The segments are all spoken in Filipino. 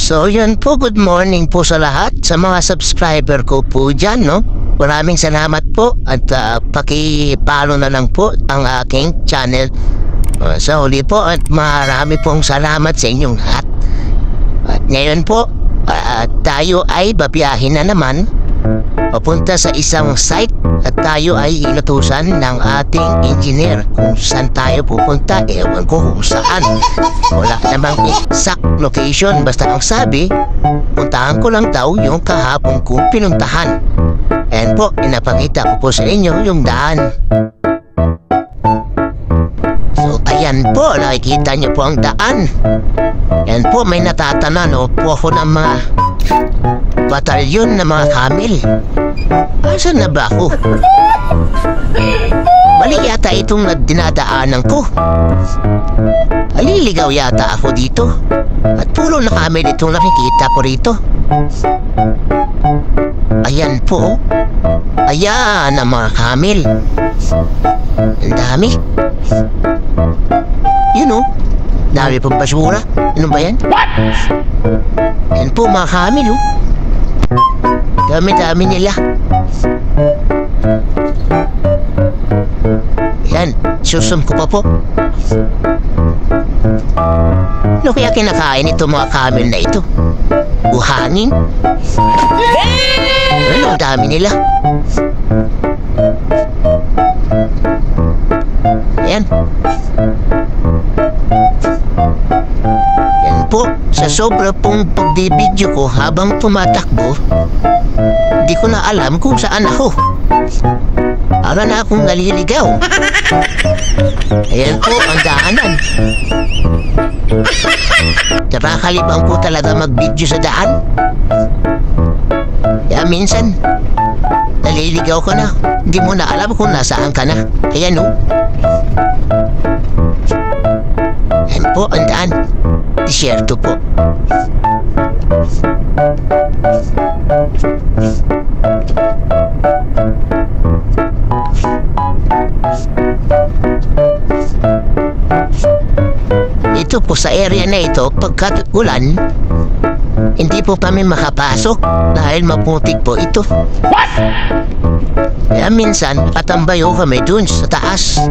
So yun po, good morning po sa lahat, sa mga subscriber ko po dyan, no? Maraming salamat po at paki-follow na lang po ang aking channel. Sa huli po at marami pong salamat sa inyong lahat. At ngayon po, tayo ay babiyahin na naman papunta sa isang site at tayo ay inutusan ng ating engineer kung saan tayo pupunta. Ewan ko kung saan, wala namang exact location, basta ang sabi puntahan ko lang daw yung kahapon kong pinuntahan. And po, inapakita ko po sa inyo yung daan. So ayan po, nakikita nyo po ang daan. Yan po, may natatanaw po ako ng mga batalyon na mga camel. Asan na ba ako? Mali yata itong dinadaanan ko. Aliligaw yata ako dito. At puro na camel itong nakikita ko rito. Ayan po. Ayan ang mga camel. Ang dami. Yun o. Dami pong basura. Ano ba yan? What? Yan po mga camel o. Dami-dami nila. Yan, susum ko pa po. Ano kaya kinakain ito mga camel na ito? Buhangin? Ano, dami nila. Yan. Yan po, sa sobra pong pagbibidyo ko habang tumatakbo, di ko na alam kung saan ako. Para na akong naliligaw. Ayan po ang daanan. Nakakalibang po talaga mag-video sa daan. Kaya minsan naliligaw ko na, hindi mo na alam kung nasaan ka na. Ayan o. Ayan po ang daan. Disyerto po. Ito po sa area na ito, pagkat ulan, hindi po kami makapasok dahil maputik po ito. What? Kaya minsan, patambayo kami dun sa taas,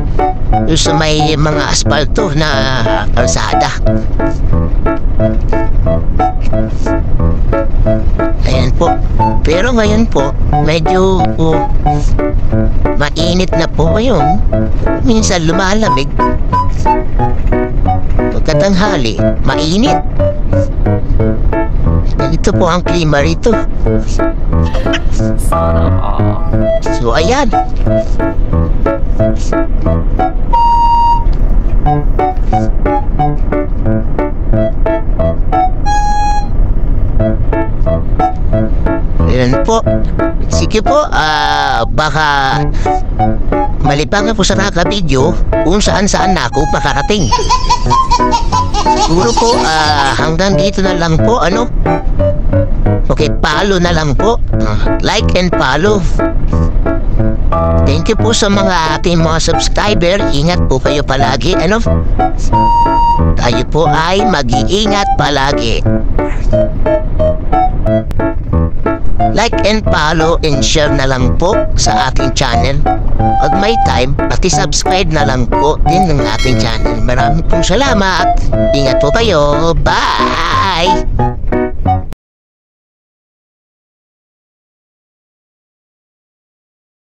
yung sa may mga asfalto na kalsada. Ayan po. Pero ngayon po, medyo mainit na po ngayon. Minsan lumalamig. Pagkatanghali, mainit. Ito po ang klima rito. So ayan. Ayan po. Sige po, baka malibang po sa nakabidyo kung saan-saan na ako makarating. Siguro po, hanggang dito na lang po, ano? Okay, follow na lang po. Like and follow. Thank you po sa mga ating mga subscriber. Ingat po kayo palagi, ano? Tayo po ay mag-iingat palagi. Like and follow and share na lang po sa ating channel. Pag may time, paki-subscribe na lang po din ng ating channel. Maraming pong salamat. Ingat po kayo. Bye!